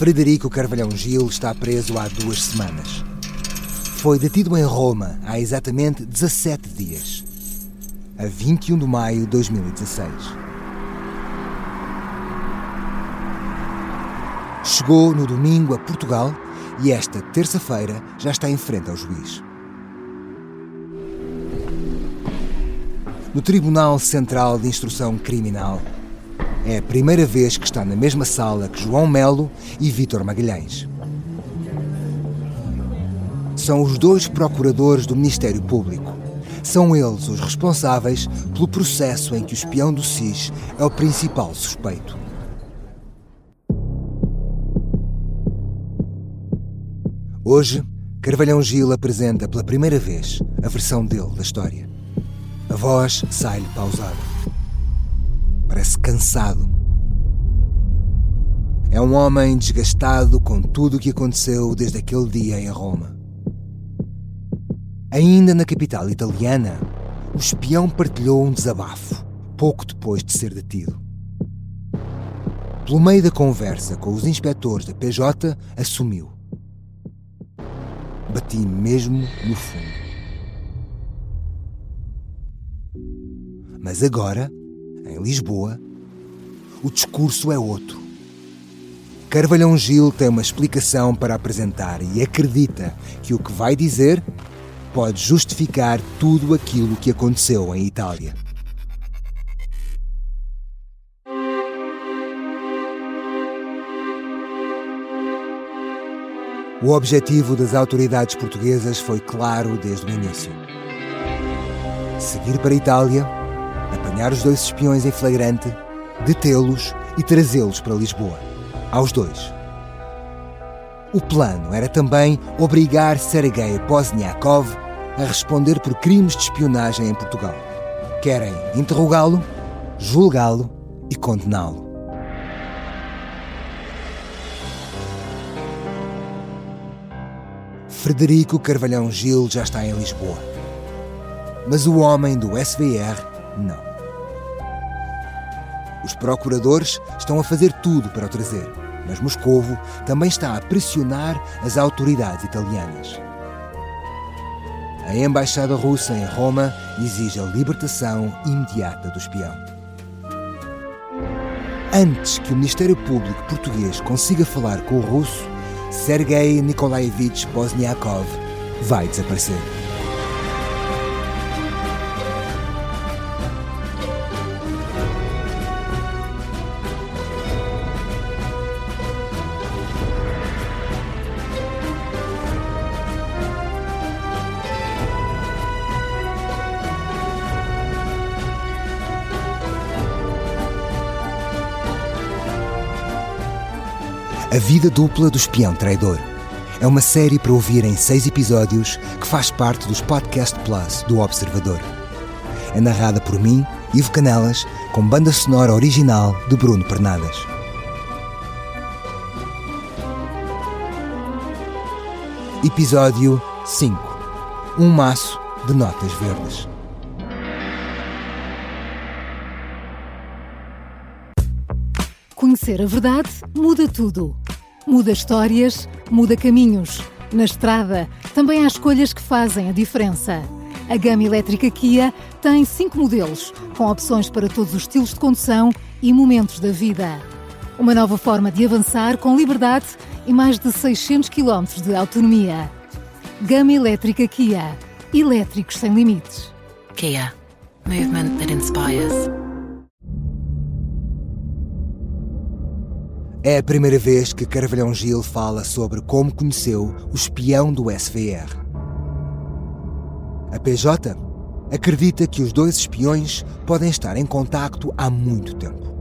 Frederico Carvalhão Gil está preso há 2 semanas. Foi detido em Roma há exatamente 17 dias, a 21 de maio de 2016. Chegou no domingo a Portugal e esta terça-feira já está em frente ao juiz. No Tribunal Central de Instrução Criminal, é a primeira vez que está na mesma sala que João Melo e Vítor Magalhães. São os 2 procuradores do Ministério Público. São eles os responsáveis pelo processo em que o espião do SIS é o principal suspeito. Hoje, Carvalhão Gil apresenta pela primeira vez a versão dele da história. A voz sai-lhe pausada. Parece cansado. É um homem desgastado com tudo o que aconteceu desde aquele dia em Roma. Ainda na capital italiana, o espião partilhou um desabafo, pouco depois de ser detido. Pelo meio da conversa com os inspectores da PJ, assumiu: bati mesmo no fundo. Mas agora, em Lisboa, o discurso é outro. Carvalhão Gil tem uma explicação para apresentar e acredita que o que vai dizer pode justificar tudo aquilo que aconteceu em Itália. O objetivo das autoridades portuguesas foi claro desde o início: seguir para a Itália, apanhar os 2 espiões em flagrante, detê-los e trazê-los para Lisboa, aos 2. O plano era também obrigar Sergei Pozniakov a responder por crimes de espionagem em Portugal. Querem interrogá-lo, julgá-lo e condená-lo. Frederico Carvalhão Gil já está em Lisboa. Mas o homem do SVR não. Os procuradores estão a fazer tudo para o trazer, mas Moscovo também está a pressionar as autoridades italianas. A embaixada russa em Roma exige a libertação imediata do espião. Antes que o Ministério Público português consiga falar com o russo, Sergei Nikolaevich Pozniakov vai desaparecer. A Vida Dupla do Espião Traidor é uma série para ouvir em 6 episódios que faz parte dos Podcast Plus do Observador. É narrada por mim, Ivo Canelas, com banda sonora original de Bruno Pernadas. Episódio 5. Um maço de notas verdes. Conhecer a verdade muda tudo. Muda histórias, muda caminhos. Na estrada, também há escolhas que fazem a diferença. A gama elétrica Kia tem 5 modelos, com opções para todos os estilos de condução e momentos da vida. Uma nova forma de avançar com liberdade e mais de 600 km de autonomia. Gama elétrica Kia. Elétricos sem limites. Kia. Movement that inspires. É a primeira vez que Carvalhão Gil fala sobre como conheceu o espião do SVR. A PJ acredita que os 2 espiões podem estar em contacto há muito tempo.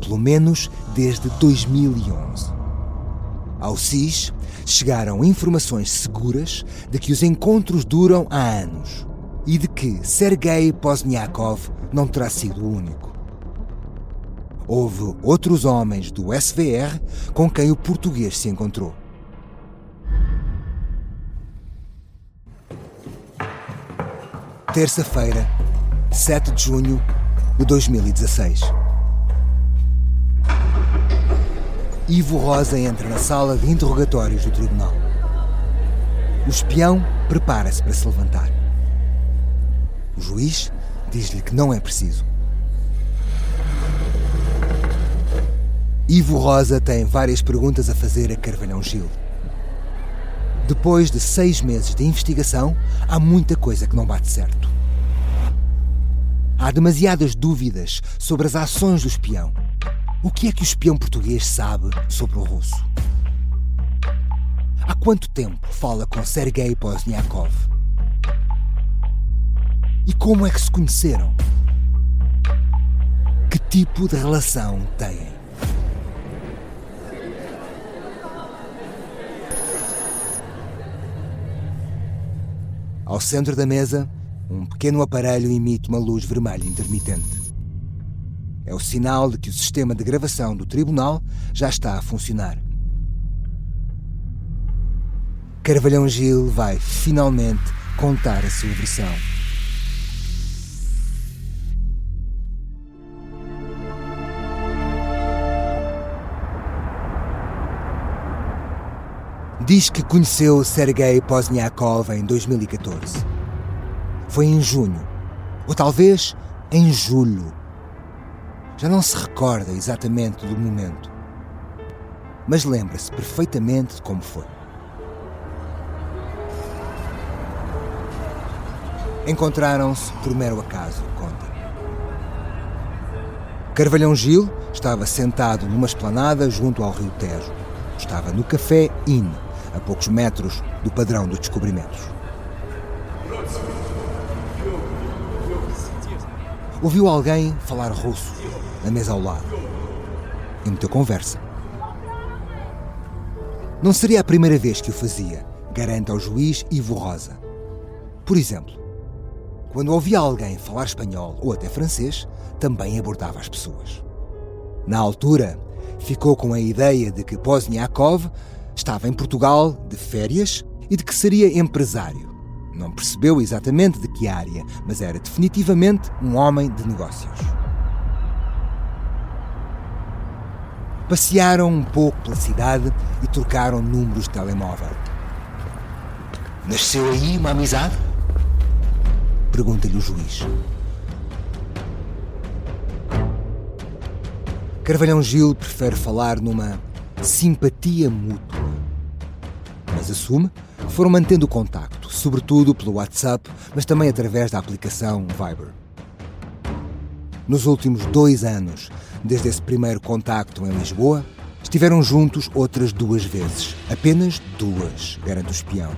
Pelo menos desde 2011. Ao SIS chegaram informações seguras de que os encontros duram há anos e de que Sergei Pozniakov não terá sido o único. Houve outros homens do SVR com quem o português se encontrou. Terça-feira, 7 de junho de 2016. Ivo Rosa entra na sala de interrogatórios do tribunal. O espião prepara-se para se levantar. O juiz diz-lhe que não é preciso. Ivo Rosa tem várias perguntas a fazer a Carvalhão Gil. Depois de 6 meses de investigação, há muita coisa que não bate certo. Há demasiadas dúvidas sobre as ações do espião. O que é que o espião português sabe sobre o russo? Há quanto tempo fala com Sergei Pozniakov? E como é que se conheceram? Que tipo de relação têm? Ao centro da mesa, um pequeno aparelho emite uma luz vermelha intermitente. É o sinal de que o sistema de gravação do tribunal já está a funcionar. Carvalhão Gil vai finalmente contar a sua versão. Diz que conheceu Sergei Pozniakov em 2014. Foi em junho, ou talvez em julho. Já não se recorda exatamente do momento, mas lembra-se perfeitamente de como foi. Encontraram-se por mero acaso, conta. Carvalhão Gil estava sentado numa esplanada junto ao rio Tejo. Estava no Café Inn, a poucos metros do Padrão dos Descobrimentos. Ouviu alguém falar russo na mesa ao lado. E meteu conversa. Não seria a primeira vez que o fazia, garante ao juiz Ivo Rosa. Por exemplo, quando ouvia alguém falar espanhol ou até francês, também abordava as pessoas. Na altura, ficou com a ideia de que Pozniakov estava em Portugal de férias e de que seria empresário. Não percebeu exatamente de que área, mas era definitivamente um homem de negócios. Passearam um pouco pela cidade e trocaram números de telemóvel. Nasceu aí uma amizade? Pergunta-lhe o juiz. Carvalhão Gil prefere falar numa simpatia mútua, mas assume que foram mantendo o contacto, sobretudo pelo WhatsApp, mas também através da aplicação Viber. Nos últimos 2 anos, desde esse primeiro contacto em Lisboa, estiveram juntos outras 2 vezes. Apenas 2, garante o espião.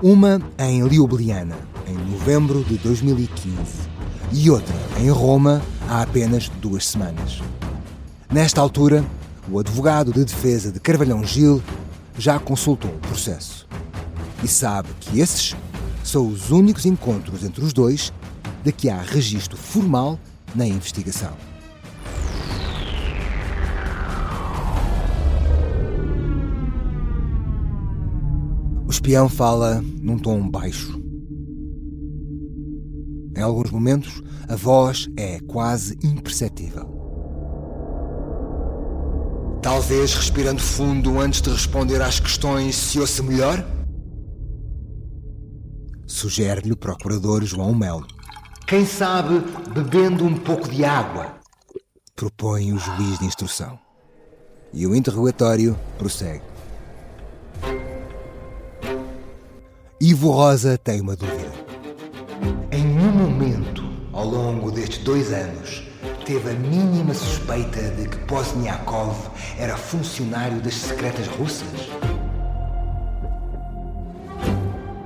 Uma em Ljubljana, em novembro de 2015, e outra em Roma, há apenas 2 semanas. Nesta altura, o advogado de defesa de Carvalhão Gil já consultou o processo e sabe que esses são os únicos encontros entre os dois de que há registro formal na investigação. O espião fala num tom baixo. Em alguns momentos, a voz é quase imperceptível. Talvez respirando fundo antes de responder às questões se ouça melhor? Sugere-lhe o procurador João Melo. Quem sabe bebendo um pouco de água? Propõe o juiz de instrução. E o interrogatório prossegue. Ivo Rosa tem uma dúvida. Em nenhum momento, ao longo destes 2 anos, teve a mínima suspeita de que Pozniakov era funcionário das secretas russas?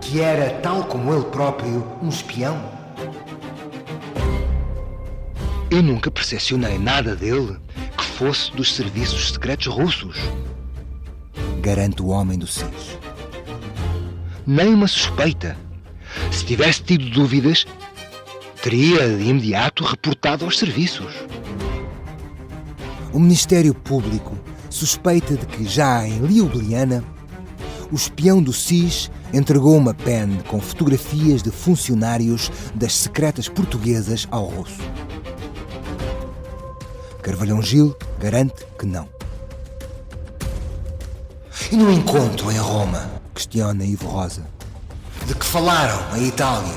Que era, tal como ele próprio, um espião? Eu nunca percepcionei nada dele que fosse dos serviços secretos russos, garante o homem do SIS. Nem uma suspeita. Se tivesse tido dúvidas, teria de imediato reportado aos serviços. O Ministério Público suspeita de que, já em Ljubljana, o espião do SIS entregou uma pen com fotografias de funcionários das secretas portuguesas ao russo. Carvalhão Gil garante que não. E no encontro em Roma? Questiona Ivo Rosa. De que falaram em Itália?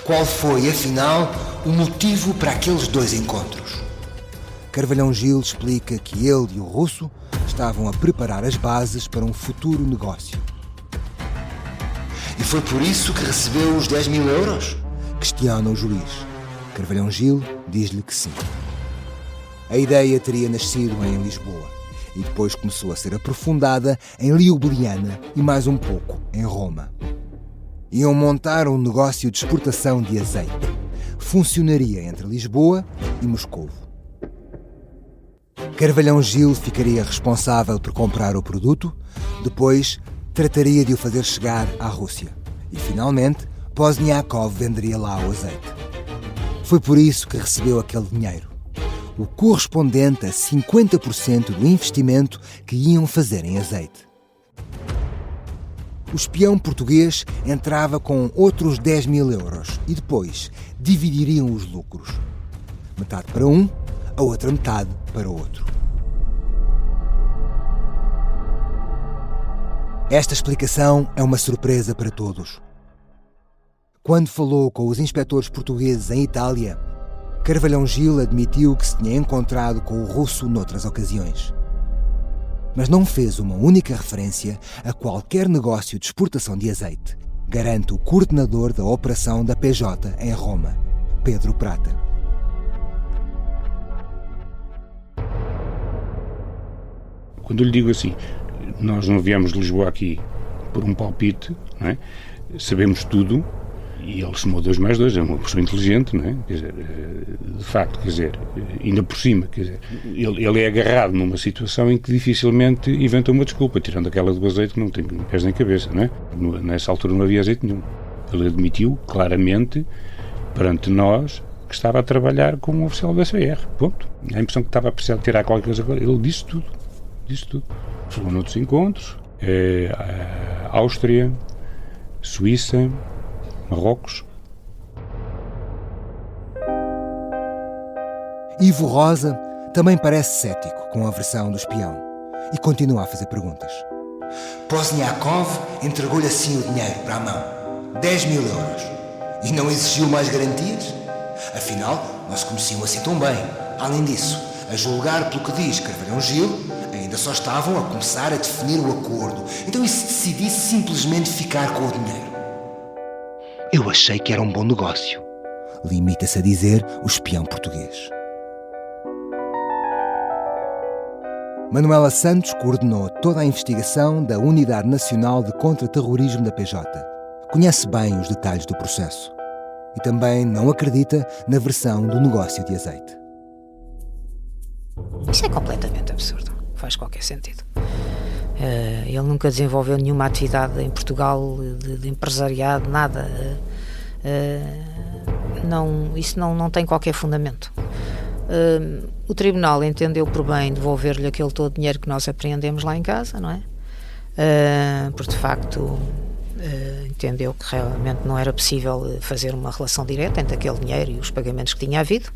Qual foi, afinal, o motivo para aqueles 2 encontros? Carvalhão Gil explica que ele e o russo estavam a preparar as bases para um futuro negócio. E foi por isso que recebeu os 10.000 euros? Questiona o juiz. Carvalhão Gil diz-lhe que sim. A ideia teria nascido em Lisboa e depois começou a ser aprofundada em Liubliana e mais um pouco em Roma. Iam montar um negócio de exportação de azeite. Funcionaria entre Lisboa e Moscovo. Carvalhão Gil ficaria responsável por comprar o produto, depois trataria de o fazer chegar à Rússia e, finalmente, Pozniakov venderia lá o azeite. Foi por isso que recebeu aquele dinheiro, o correspondente a 50% do investimento que iam fazer em azeite. O espião português entrava com outros 10.000 euros e depois dividiriam os lucros. Metade para um, a outra metade para o outro. Esta explicação é uma surpresa para todos. Quando falou com os inspetores portugueses em Itália, Carvalhão Gil admitiu que se tinha encontrado com o russo noutras ocasiões. Mas não fez uma única referência a qualquer negócio de exportação de azeite, garante o coordenador da operação da PJ em Roma, Pedro Prata. Quando eu lhe digo assim, nós não viemos de Lisboa aqui por um palpite, não é? Sabemos tudo, e ele somou 2 mais 2, é uma pessoa inteligente, não é? Quer dizer, de facto, quer dizer, ainda por cima, quer dizer, ele é agarrado numa situação em que dificilmente inventa uma desculpa, tirando aquela do azeite que não tem pés nem cabeça, não é? Nessa altura não havia azeite nenhum. Ele admitiu claramente perante nós que estava a trabalhar como um oficial da SBR, ponto. A impressão que estava a precisar de tirar qualquer coisa, ele disse tudo. Falou noutros encontros, Áustria, Suíça, Marrocos. Ivo Rosa também parece cético com a versão do espião e continua a fazer perguntas. Pozniakov entregou-lhe assim o dinheiro para a mão, 10.000 euros, e não exigiu mais garantias? Afinal, não se conheciam assim tão bem. Além disso, a julgar pelo que diz Carvalhão Gil, ainda só estavam a começar a definir o acordo. Então e se decidisse simplesmente ficar com o dinheiro? Eu achei que era um bom negócio, limita-se a dizer o espião português. Manuela Santos coordenou toda a investigação da Unidade Nacional de Contra-Terrorismo da PJ. Conhece bem os detalhes do processo e também não acredita na versão do negócio de azeite. Isso é completamente absurdo. Faz qualquer sentido. Ele nunca desenvolveu nenhuma atividade em Portugal de empresariado, nada. Isso não tem qualquer fundamento. O tribunal entendeu por bem devolver-lhe aquele todo dinheiro que nós apreendemos lá em casa, não é? Porque de facto entendeu que realmente não era possível fazer uma relação direta entre aquele dinheiro e os pagamentos que tinha havido.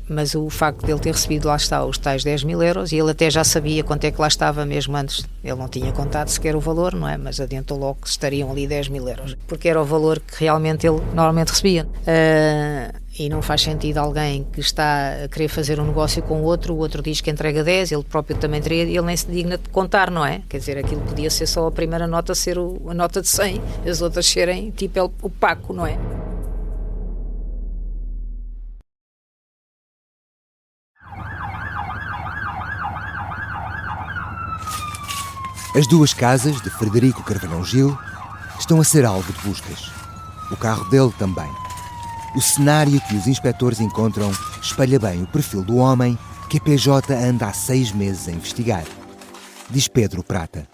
Mas o facto de ele ter recebido, lá está, os tais 10.000 euros, e ele até já sabia quanto é que lá estava mesmo antes, ele não tinha contado sequer o valor, não é? Mas adiantou logo que estariam ali 10.000 euros, porque era o valor que realmente ele normalmente recebia. E não faz sentido alguém que está a querer fazer um negócio com o outro diz que entrega 10, ele próprio também teria, ele nem se digna de contar, não é? Quer dizer, aquilo podia ser só a primeira nota ser a nota de 100, as outras serem tipo o Paco, não é? As 2 casas de Frederico Carvalhão Gil estão a ser alvo de buscas. O carro dele também. O cenário que os inspectores encontram espelha bem o perfil do homem que a PJ anda há 6 meses a investigar. Diz Pedro Prata.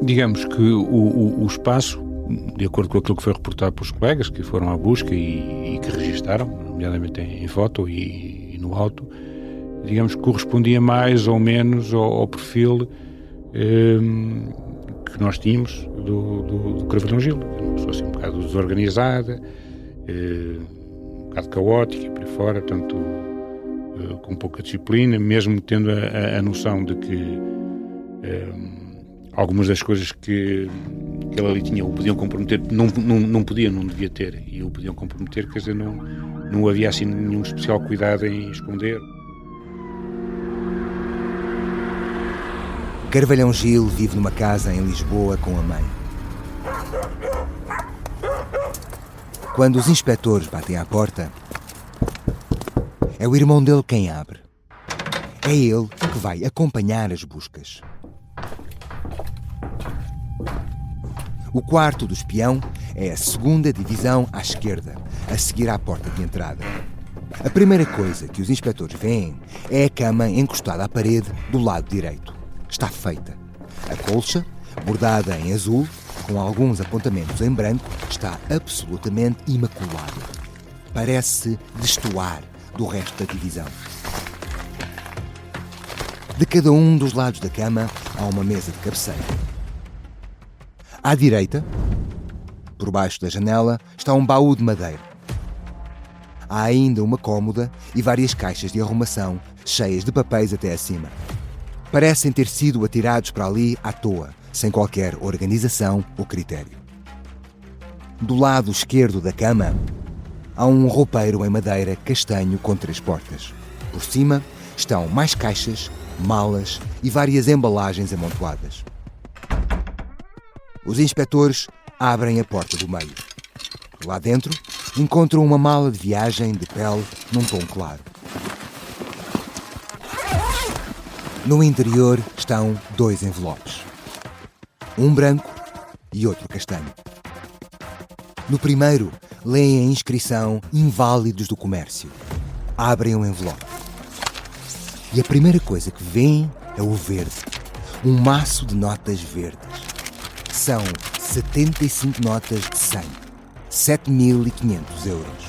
Digamos que o espaço, de acordo com aquilo que foi reportado pelos colegas que foram à busca e que registaram, nomeadamente em foto e no auto, digamos que correspondia mais ou menos ao perfil que nós tínhamos do Carvalhão Gil. Uma pessoa assim um bocado desorganizada, um bocado caótica e por aí fora, portanto, com pouca disciplina, mesmo tendo a noção de que algumas das coisas que ele ali tinha o podiam comprometer, não podia, não devia ter, e o podiam comprometer, quer dizer, não havia assim nenhum especial cuidado em esconder. Carvalhão Gil vive numa casa em Lisboa com a mãe. Quando os inspectores batem à porta, é o irmão dele quem abre. É ele que vai acompanhar as buscas. O quarto do espião é a 2ª divisão à esquerda, a seguir à porta de entrada. A primeira coisa que os inspectores veem é a cama encostada à parede do lado direito. Está feita. A colcha, bordada em azul, com alguns apontamentos em branco, está absolutamente imaculada. Parece destoar do resto da divisão. De cada um dos lados da cama há uma mesa de cabeceira. À direita, por baixo da janela, está um baú de madeira. Há ainda uma cômoda e várias caixas de arrumação cheias de papéis até acima. Parecem ter sido atirados para ali à toa, sem qualquer organização ou critério. Do lado esquerdo da cama, há um roupeiro em madeira castanho com 3 portas. Por cima estão mais caixas, malas e várias embalagens amontoadas. Os inspectores abrem a porta do meio. Lá dentro, encontram uma mala de viagem de pele num tom claro. No interior estão 2 envelopes. Um branco e outro castanho. No primeiro, leem a inscrição Inválidos do Comércio. Abrem o envelope. E a primeira coisa que veem é o verde. Um maço de notas verdes. São 75 notas de 100. 7.500 euros.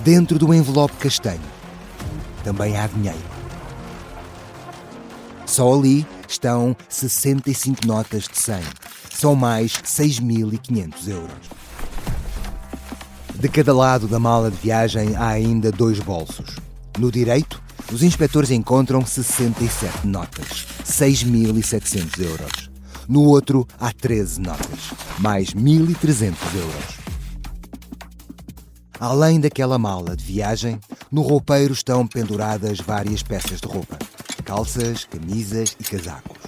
Dentro do envelope castanho também há dinheiro. Só ali estão 65 notas de 100. São mais 6.500 euros. De cada lado da mala de viagem há ainda 2 bolsos. No direito, os inspectores encontram 67 notas, 6.700 euros. No outro, há 13 notas, mais 1.300 euros. Além daquela mala de viagem, no roupeiro estão penduradas várias peças de roupa. Calças, camisas e casacos.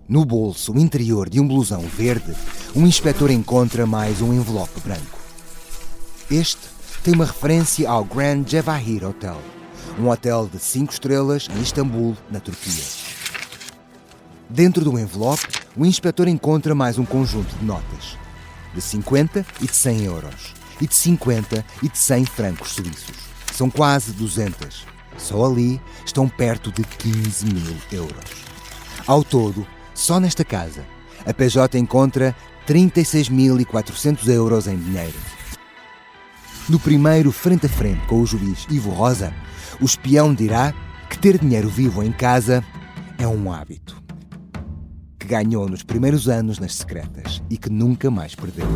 No bolso interior de um blusão verde, um inspetor encontra mais um envelope branco. Este tem uma referência ao Grand Cevahir Hotel, um hotel de 5 estrelas em Istambul, na Turquia. Dentro do envelope, o inspetor encontra mais um conjunto de notas, de 50 e de 100 euros, e de 50 e de 100 francos suíços. São quase 200. Só ali estão perto de 15.000 euros. Ao todo, só nesta casa, a PJ encontra 36.400 euros em dinheiro. No primeiro frente a frente com o juiz Ivo Rosa, o espião dirá que ter dinheiro vivo em casa é um hábito que ganhou nos primeiros anos nas secretas e que nunca mais perdeu.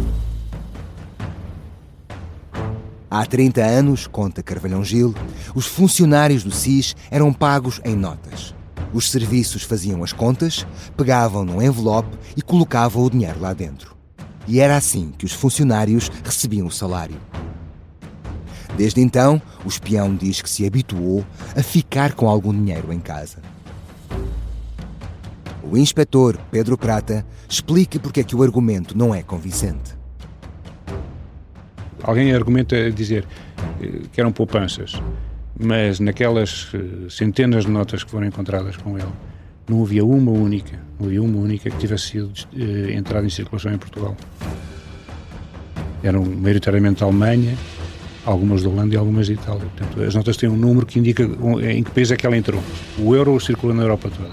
Há 30 anos, conta Carvalhão Gil, os funcionários do SIS eram pagos em notas. Os serviços faziam as contas, pegavam num envelope e colocavam o dinheiro lá dentro. E era assim que os funcionários recebiam o salário. Desde então, o espião diz que se habituou a ficar com algum dinheiro em casa. O inspetor Pedro Prata explica porque é que o argumento não é convincente. Alguém argumenta a dizer que eram poupanças, mas naquelas centenas de notas que foram encontradas com ele, não havia uma única que tivesse sido entrada em circulação em Portugal. Eram maioritariamente da Alemanha, algumas da Holanda e algumas de Itália. Portanto, as notas têm um número que indica em que país é que ela entrou. O euro circula na Europa toda,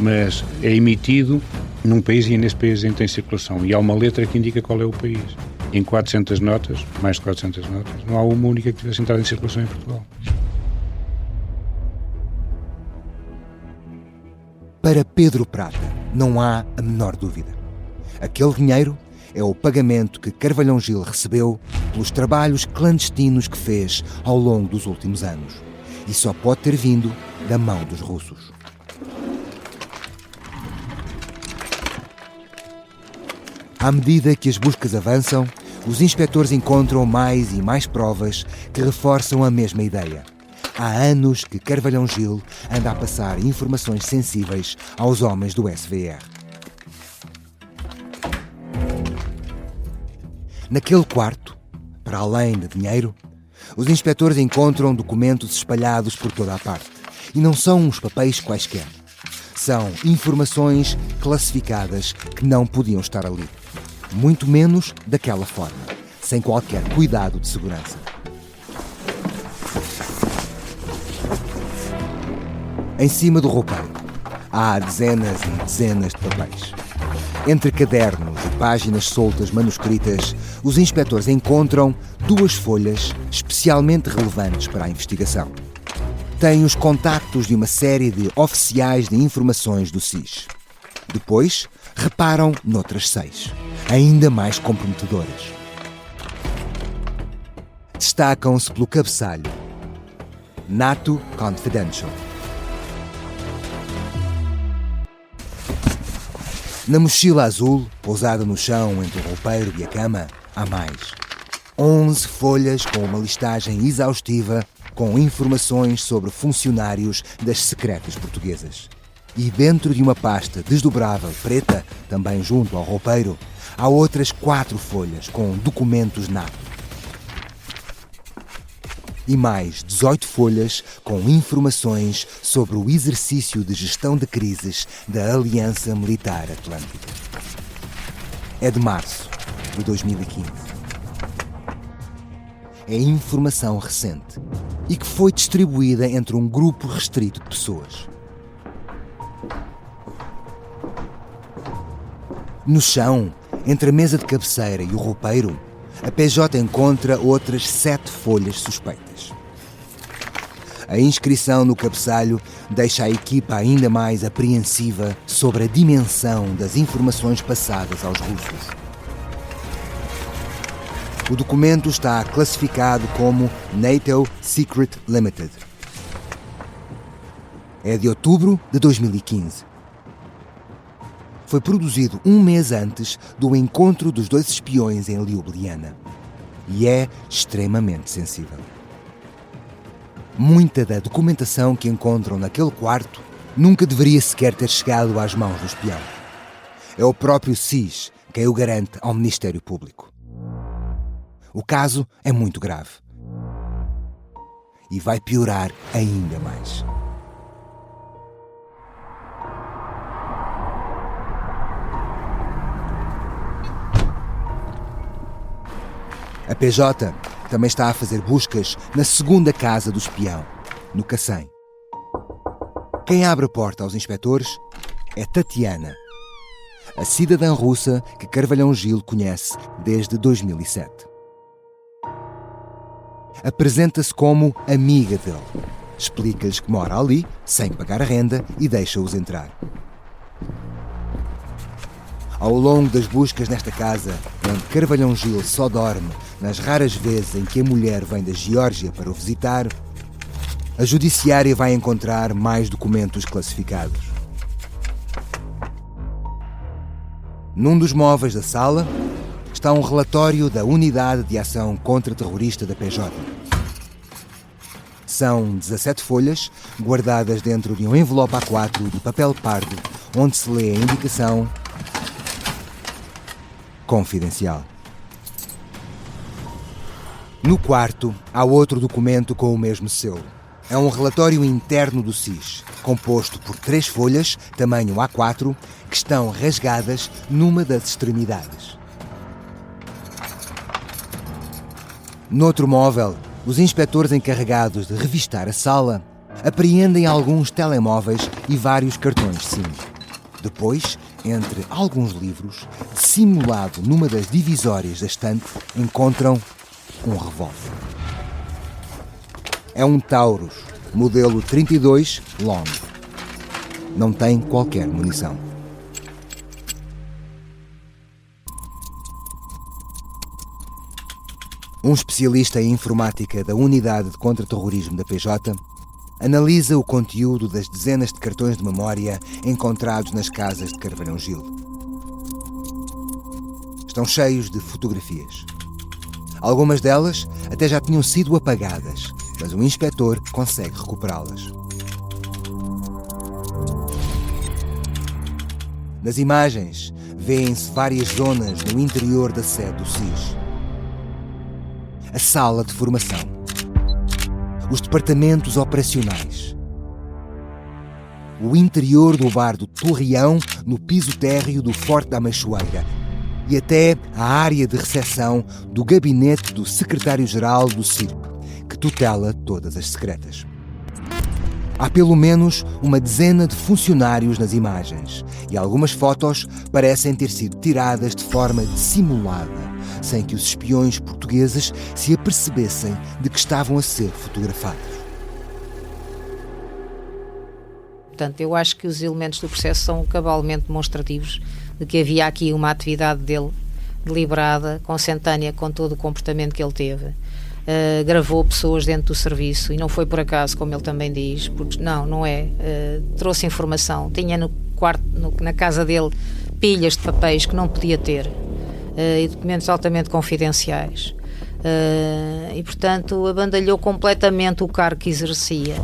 mas é emitido num país e nesse país em que tem circulação. E há uma letra que indica qual é o país. Em 400 notas, mais de 400 notas, não há uma única que tivesse entrado em circulação em Portugal. Para Pedro Prata, não há a menor dúvida. Aquele dinheiro é o pagamento que Carvalhão Gil recebeu pelos trabalhos clandestinos que fez ao longo dos últimos anos. E só pode ter vindo da mão dos russos. À medida que as buscas avançam, os inspectores encontram mais e mais provas que reforçam a mesma ideia. Há anos que Carvalhão Gil anda a passar informações sensíveis aos homens do SVR. Naquele quarto, para além de dinheiro, os inspectores encontram documentos espalhados por toda a parte. E não são uns papéis quaisquer. São informações classificadas que não podiam estar ali. Muito menos daquela forma, sem qualquer cuidado de segurança. Em cima do roupeiro, há dezenas e dezenas de papéis. Entre cadernos e páginas soltas manuscritas, os inspectores encontram 2 folhas especialmente relevantes para a investigação. Têm os contactos de uma série de oficiais de informações do SIS. Depois, reparam noutras 6, ainda mais comprometedoras. Destacam-se pelo cabeçalho NATO Confidential. Na mochila azul, pousada no chão entre o roupeiro e a cama, há mais. 11 folhas com uma listagem exaustiva com informações sobre funcionários das secretas portuguesas. E dentro de uma pasta desdobrável preta, também junto ao roupeiro, há outras 4 folhas com documentos NATO. E mais 18 folhas com informações sobre o exercício de gestão de crises da Aliança Militar Atlântica. É de março de 2015. É informação recente e que foi distribuída entre um grupo restrito de pessoas. No chão, entre a mesa de cabeceira e o roupeiro, a PJ encontra outras 7 folhas suspeitas. A inscrição no cabeçalho deixa a equipa ainda mais apreensiva sobre a dimensão das informações passadas aos russos. O documento está classificado como NATO Secret Limited. É de outubro de 2015. Foi produzido um mês antes do encontro dos 2 espiões em Ljubljana e é extremamente sensível. Muita da documentação que encontram naquele quarto nunca deveria sequer ter chegado às mãos do espião. É o próprio SIS quem o garante ao Ministério Público. O caso é muito grave e vai piorar ainda mais. A PJ também está a fazer buscas na segunda casa do espião, no Cacém. Quem abre a porta aos inspectores é Tatiana, a cidadã russa que Carvalhão Gil conhece desde 2007. Apresenta-se como amiga dele. Explica-lhes que mora ali, sem pagar a renda, e deixa-os entrar. Ao longo das buscas nesta casa, onde Carvalhão Gil só dorme nas raras vezes em que a mulher vem da Geórgia para o visitar, a judiciária vai encontrar mais documentos classificados. Num dos móveis da sala está um relatório da Unidade de Ação Contra-Terrorista da PJ. São 17 folhas guardadas dentro de um envelope A4 de papel pardo, onde se lê a indicação confidencial. No quarto, há outro documento com o mesmo selo. É um relatório interno do SIS, composto por 3 folhas, tamanho A4, que estão rasgadas numa das extremidades. Noutro móvel, os inspectores encarregados de revistar a sala apreendem alguns telemóveis e vários cartões SIM. Depois, entre alguns livros, simulado numa das divisórias da estante, encontram um revólver. É um Taurus, modelo 32 Long. Não tem qualquer munição. Um especialista em informática da Unidade de Contra-Terrorismo da PJ analisa o conteúdo das dezenas de cartões de memória encontrados nas casas de Carvalhão Gil. Estão cheios de fotografias. Algumas delas até já tinham sido apagadas, mas o inspetor consegue recuperá-las. Nas imagens, vêem-se várias zonas no interior da sede do SIS. A sala de formação, os departamentos operacionais, o interior do bar do Torreão no piso térreo do Forte da Machoeira e até a área de recepção do gabinete do secretário-geral do CIRP, que tutela todas as secretas. Há pelo menos uma dezena de funcionários nas imagens e algumas fotos parecem ter sido tiradas de forma dissimulada, sem que os espiões portugueses se apercebessem de que estavam a ser fotografados. Portanto, eu acho que os elementos do processo são cabalmente demonstrativos de que havia aqui uma atividade dele deliberada, consentânea com todo o comportamento que ele teve. Gravou pessoas dentro do serviço e não foi por acaso, como ele também diz, porque não é. Trouxe informação, tinha no quarto, na casa dele, pilhas de papéis que não podia ter e documentos altamente confidenciais. E, portanto, abandalhou completamente o cargo que exercia.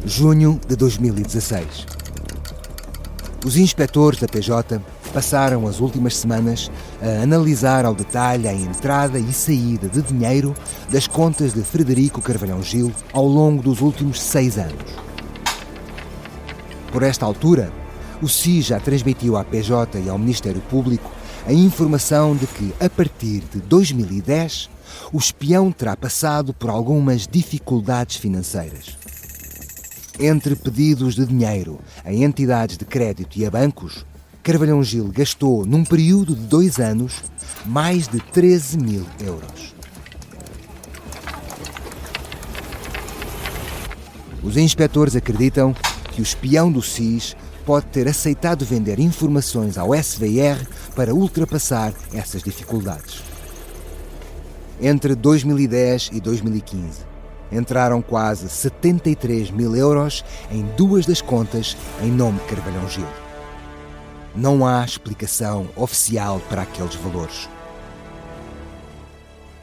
Junho de 2016. Os inspectores da PJ passaram as últimas semanas a analisar ao detalhe a entrada e saída de dinheiro das contas de Frederico Carvalhão Gil ao longo dos últimos 6 anos. Por esta altura, o SIS já transmitiu à PJ e ao Ministério Público a informação de que, a partir de 2010, o espião terá passado por algumas dificuldades financeiras. Entre pedidos de dinheiro a entidades de crédito e a bancos, Carvalhão Gil gastou, num período de 2 anos, mais de 13 mil euros. Os inspectores acreditam que o espião do SIS pode ter aceitado vender informações ao SVR para ultrapassar essas dificuldades. Entre 2010 e 2015, entraram quase 73 mil euros em 2 das contas em nome de Carvalhão Gil. Não há explicação oficial para aqueles valores.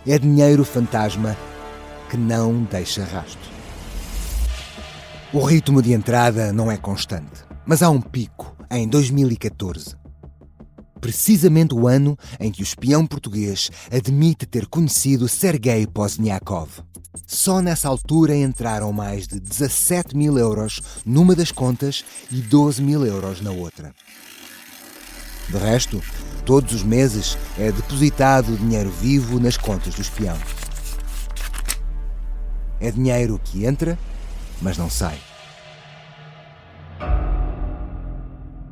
É dinheiro fantasma que não deixa rastro. O ritmo de entrada não é constante, mas há um pico em 2014. Precisamente o ano em que o espião português admite ter conhecido Sergei Pozniakov. Só nessa altura entraram mais de 17 mil euros numa das contas e 12 mil euros na outra. De resto, todos os meses é depositado dinheiro vivo nas contas do espião. É dinheiro que entra, mas não sai.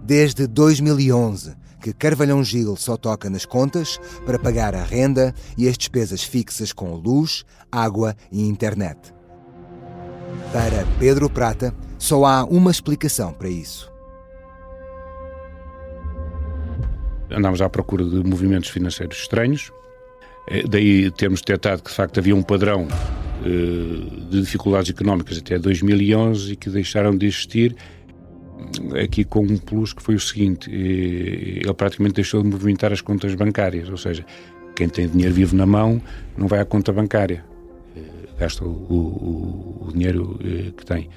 Desde 2011 que Carvalhão Gil só toca nas contas para pagar a renda e as despesas fixas com luz, água e internet. Para Pedro Prata, só há uma explicação para isso. Andámos à procura de movimentos financeiros estranhos, daí temos detectado que de facto havia um padrão de dificuldades económicas até 2011 e que deixaram de existir, aqui com um plus que foi o seguinte: ele praticamente deixou de movimentar as contas bancárias, ou seja, quem tem dinheiro vivo na mão não vai à conta bancária, gasta o dinheiro que tem.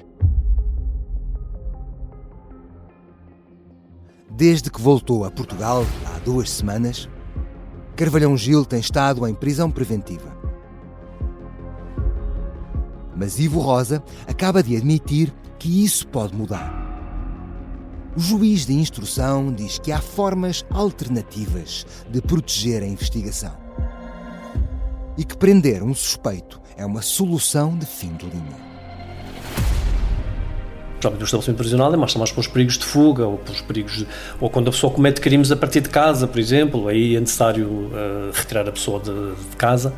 Desde que voltou a Portugal, há 2 semanas, Carvalhão Gil tem estado em prisão preventiva. Mas Ivo Rosa acaba de admitir que isso pode mudar. O juiz de instrução diz que há formas alternativas de proteger a investigação e que prender um suspeito é uma solução de fim de linha. No estabelecimento prisional é mais para os perigos de fuga ou pelos perigos ou quando a pessoa comete crimes a partir de casa, por exemplo, aí é necessário retirar a pessoa de casa.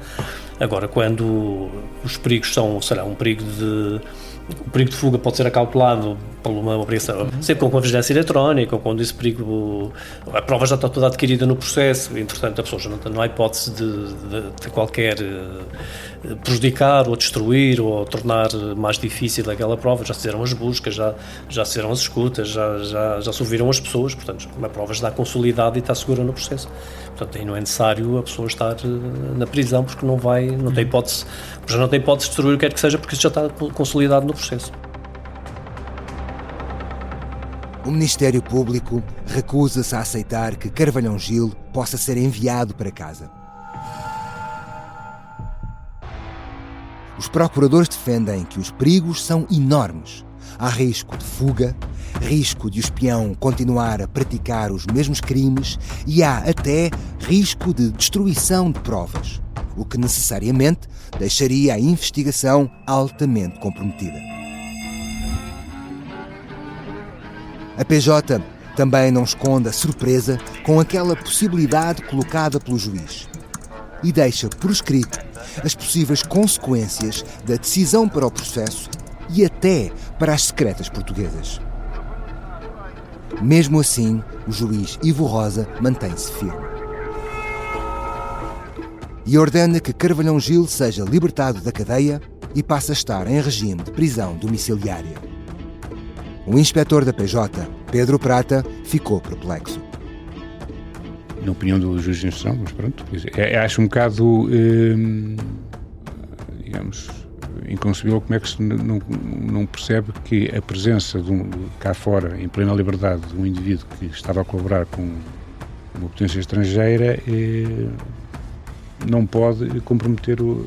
Agora, quando os perigos são, sei lá, o perigo de fuga pode ser acautelado por uma obrigação, sempre com a vigilância eletrónica, ou quando esse perigo, a prova já está toda adquirida no processo, entretanto a pessoa já não há hipótese de qualquer prejudicar ou destruir ou tornar mais difícil aquela prova, já se fizeram as buscas, já se fizeram as escutas, já se ouviram as pessoas, portanto a prova já está consolidada e está segura no processo. Portanto, aí não é necessário a pessoa estar na prisão, porque não tem hipótese, já não tem hipótese de destruir o que quer que seja, porque isso já está consolidado no processo. O Ministério Público recusa-se a aceitar que Carvalhão Gil possa ser enviado para casa. Os procuradores defendem que os perigos são enormes. Há risco de fuga, risco de o espião continuar a praticar os mesmos crimes e há até risco de destruição de provas, o que necessariamente deixaria a investigação altamente comprometida. A PJ também não esconde a surpresa com aquela possibilidade colocada pelo juiz e deixa por escrito as possíveis consequências da decisão para o processo e até para as secretas portuguesas. Mesmo assim, o juiz Ivo Rosa mantém-se firme e ordena que Carvalhão Gil seja libertado da cadeia e passe a estar em regime de prisão domiciliária. O inspetor da PJ, Pedro Prata, ficou perplexo. Na opinião do juiz de instrução, mas pronto, acho um bocado, digamos, inconcebível como é que se não percebe que a presença cá fora, em plena liberdade, de um indivíduo que estava a colaborar com uma potência estrangeira não pode comprometer o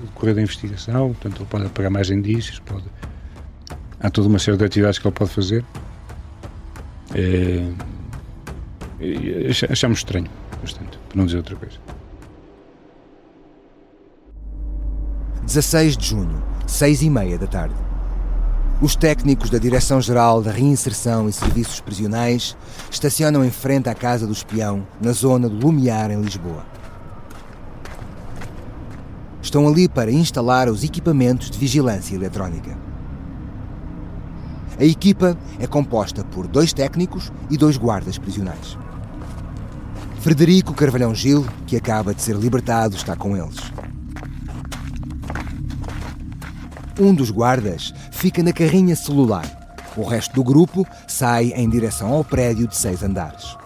decorrer da investigação, portanto ele pode apagar mais indícios, há toda uma série de atividades que ele pode fazer. Achamos estranho, bastante, para não dizer outra coisa. 16 de junho, 6h30 da tarde. Os técnicos da Direção-Geral da Reinserção e Serviços Prisionais estacionam em frente à casa do espião, na zona do Lumiar, em Lisboa. Estão ali para instalar os equipamentos de vigilância eletrónica. A equipa é composta por 2 técnicos e 2 guardas prisionais. Frederico Carvalhão Gil, que acaba de ser libertado, está com eles. Um dos guardas fica na carrinha celular. O resto do grupo sai em direção ao prédio de 6 andares.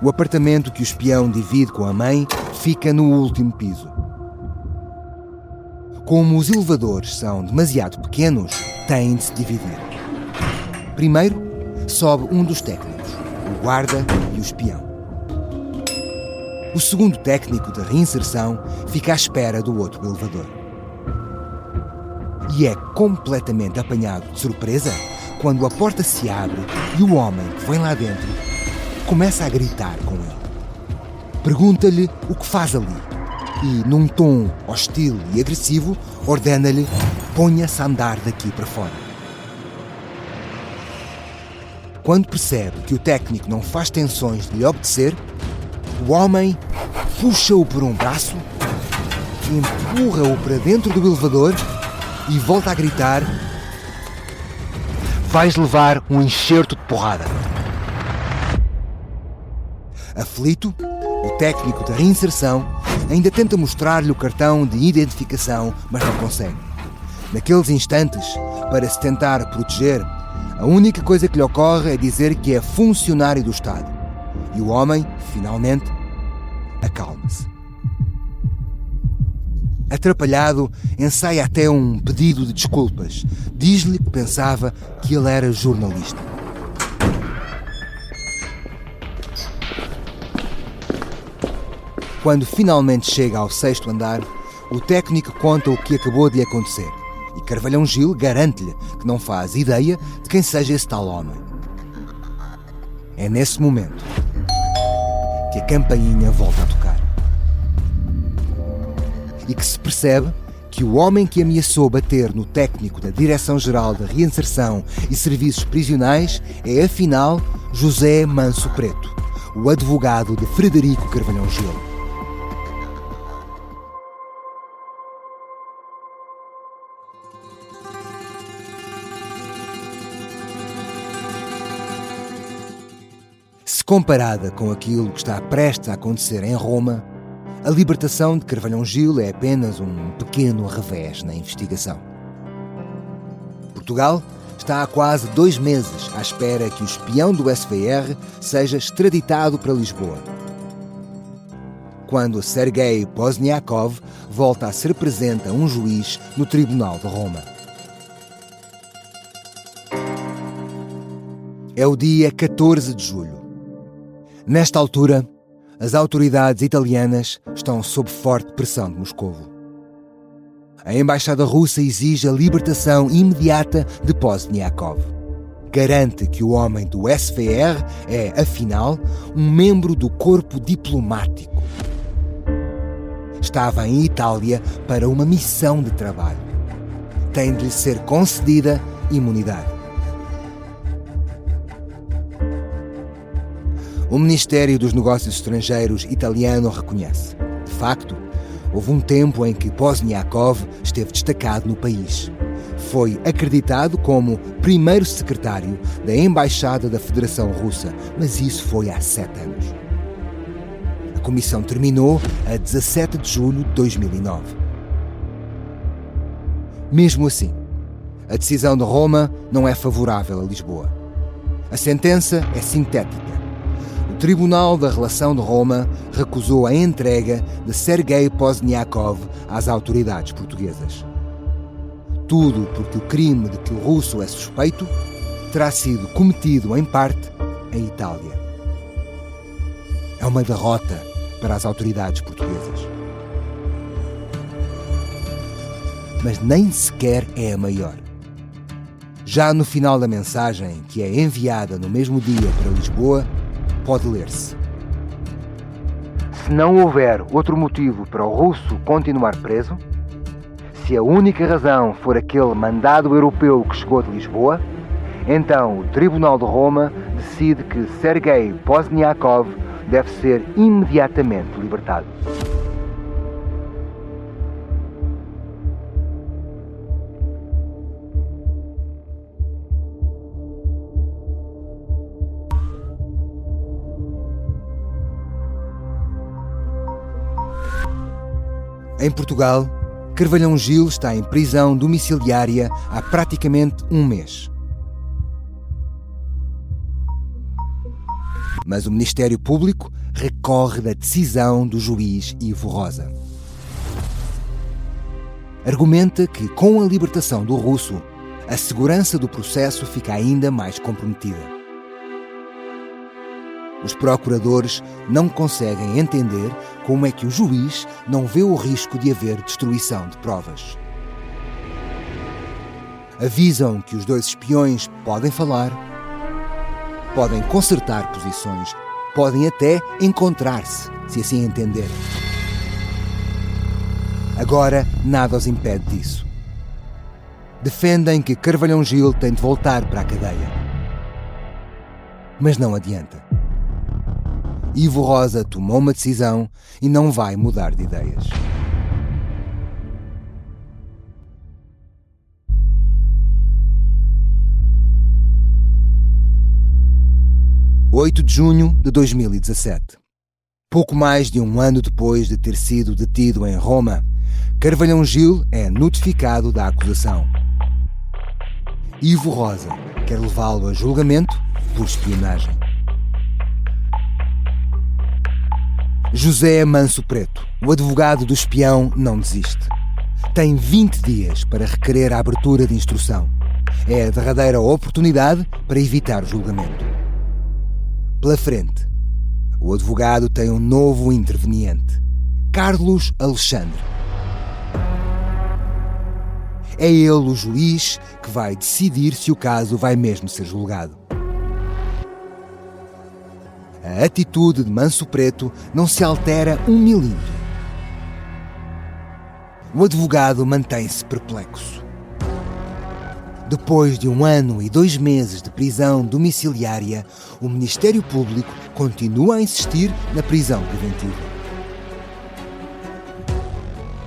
O apartamento que o espião divide com a mãe fica no último piso. Como os elevadores são demasiado pequenos, têm de se dividir. Primeiro, sobe um dos técnicos, o guarda e o espião. O segundo técnico da reinserção fica à espera do outro elevador. E é completamente apanhado de surpresa quando a porta se abre e o homem que vem lá dentro começa a gritar com ele. Pergunta-lhe o que faz ali e, num tom hostil e agressivo, ordena-lhe: ponha-se a andar daqui para fora. Quando percebe que o técnico não faz tensões de lhe obedecer, o homem puxa-o por um braço, empurra-o para dentro do elevador e volta a gritar: vais levar um enxerto de porrada. Aflito, o técnico da reinserção ainda tenta mostrar-lhe o cartão de identificação, mas não consegue. Naqueles instantes, para se tentar proteger, a única coisa que lhe ocorre é dizer que é funcionário do Estado. E o homem, finalmente, acalma-se. Atrapalhado, ensaia até um pedido de desculpas. Diz-lhe que pensava que ele era jornalista. Quando finalmente chega ao 6º andar, o técnico conta o que acabou de lhe acontecer. E Carvalhão Gil garante-lhe que não faz ideia de quem seja esse tal homem. É nesse momento que a campainha volta a tocar. E que se percebe que o homem que ameaçou bater no técnico da Direção-Geral da Reinserção e Serviços Prisionais é, afinal, José Manso Preto, o advogado de Frederico Carvalhão Gil. comparada com aquilo que está prestes a acontecer em Roma, a libertação de Carvalhão Gil é apenas um pequeno revés na investigação. Portugal está há quase 2 meses à espera que o espião do SVR seja extraditado para Lisboa, quando Sergei Pozniakov volta a ser presente a um juiz no Tribunal de Roma. É o dia 14 de julho. Nesta altura, as autoridades italianas estão sob forte pressão de Moscovo. A embaixada russa exige a libertação imediata de Pozniakov. Garante que o homem do SVR é, afinal, um membro do corpo diplomático. Estava em Itália para uma missão de trabalho. Tem de lhe ser concedida imunidade. O Ministério dos Negócios Estrangeiros italiano reconhece. De facto, houve um tempo em que Pozniakov esteve destacado no país. Foi acreditado como primeiro secretário da Embaixada da Federação Russa, mas isso foi há 7 anos. A comissão terminou a 17 de julho de 2009. Mesmo assim, a decisão de Roma não é favorável a Lisboa. A sentença é sintética. O Tribunal da Relação de Roma recusou a entrega de Sergei Pozniakov às autoridades portuguesas. Tudo porque o crime de que o russo é suspeito terá sido cometido, em parte, em Itália. É uma derrota para as autoridades portuguesas. Mas nem sequer é a maior. Já no final da mensagem, que é enviada no mesmo dia para Lisboa, pode ler-se: se não houver outro motivo para o russo continuar preso, se a única razão for aquele mandado europeu que chegou de Lisboa, então o Tribunal de Roma decide que Sergei Pozniakov deve ser imediatamente libertado. Em Portugal, Carvalhão Gil está em prisão domiciliária há praticamente 1 mês. Mas o Ministério Público recorre da decisão do juiz Ivo Rosa. Argumenta que, com a libertação do russo, a segurança do processo fica ainda mais comprometida. Os procuradores não conseguem entender como é que o juiz não vê o risco de haver destruição de provas. Avisam que os 2 espiões podem falar, podem consertar posições, podem até encontrar-se, se assim entenderem. Agora, nada os impede disso. Defendem que Carvalhão Gil tem de voltar para a cadeia. Mas não adianta. Ivo Rosa tomou uma decisão e não vai mudar de ideias. – 8 de junho de 2017. Pouco mais de 1 ano depois de ter sido detido em Roma, Carvalhão Gil é notificado da acusação. Ivo Rosa quer levá-lo a julgamento por espionagem. José Manso Preto, o advogado do espião, não desiste. Tem 20 dias para requerer a abertura de instrução. É a derradeira oportunidade para evitar o julgamento. Pela frente, o advogado tem um novo interveniente, Carlos Alexandre. É ele o juiz que vai decidir se o caso vai mesmo ser julgado. A atitude de Manso Preto não se altera 1 milímetro. O advogado mantém-se perplexo. Depois de 1 ano e 2 meses de prisão domiciliária, o Ministério Público continua a insistir na prisão preventiva.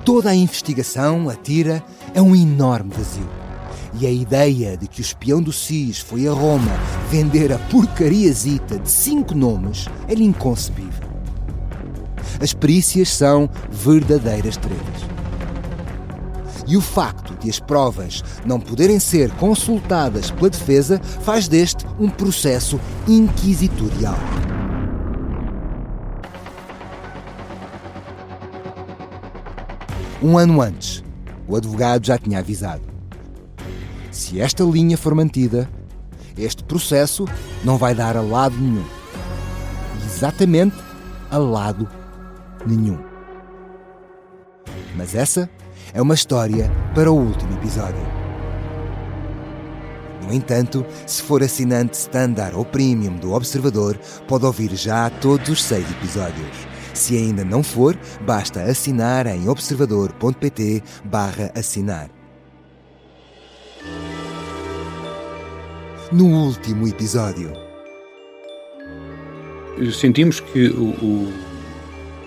Toda a investigação atira é um enorme vazio. E a ideia de que o espião do SIS foi a Roma vender a porcariazita de 5 nomes é-lhe inconcebível. As perícias são verdadeiras tretas. E o facto de as provas não poderem ser consultadas pela defesa faz deste um processo inquisitorial. Um ano antes, o advogado já tinha avisado: se esta linha for mantida, este processo não vai dar a lado nenhum. Exatamente a lado nenhum. Mas essa é uma história para o último episódio. No entanto, se for assinante Standard ou Premium do Observador, pode ouvir já todos os 6 episódios. Se ainda não for, basta assinar em observador.pt/assinar. No último episódio, sentimos que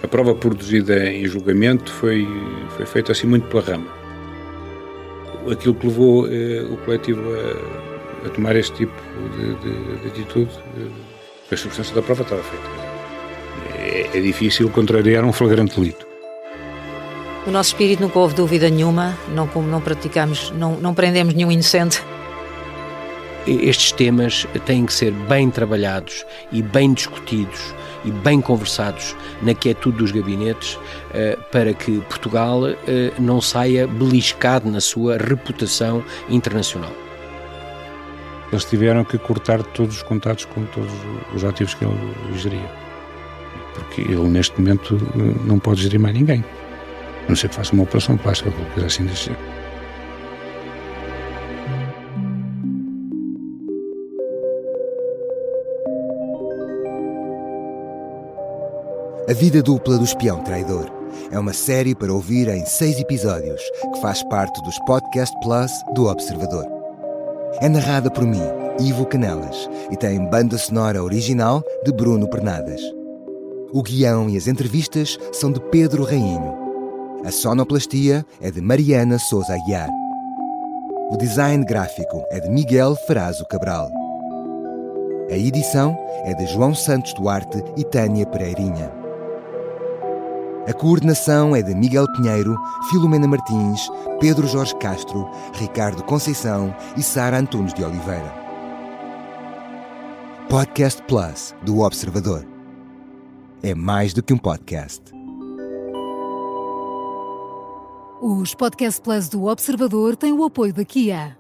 a prova produzida em julgamento foi feita assim muito pela rama. Aquilo que levou o coletivo a tomar este tipo de atitude, a substância da prova estava feita. É difícil contrariar um flagrante delito. No nosso espírito nunca houve dúvida nenhuma, não praticamos, não prendemos nenhum inocente. Estes temas têm que ser bem trabalhados e bem discutidos e bem conversados na quietude dos gabinetes para que Portugal não saia beliscado na sua reputação internacional. Eles tiveram que cortar todos os contatos com todos os ativos que ele geria. Porque ele, neste momento, não pode gerir mais ninguém. A não ser que faça uma operação plástica, qualquer coisa assim desse género. A Vida Dupla do Espião Traidor é uma série para ouvir em 6 episódios, que faz parte dos Podcast Plus do Observador. É narrada por mim, Ivo Canelas, e tem banda sonora original de Bruno Pernadas. O guião e as entrevistas são de Pedro Rainho. A sonoplastia é de Mariana Sousa Aguiar. O design gráfico é de Miguel Farazo Cabral. A edição é de João Santos Duarte e Tânia Pereirinha. A coordenação é de Miguel Pinheiro, Filomena Martins, Pedro Jorge Castro, Ricardo Conceição e Sara Antunes de Oliveira. Podcast Plus do Observador. É mais do que um podcast. Os Podcast Plus do Observador têm o apoio da Kia.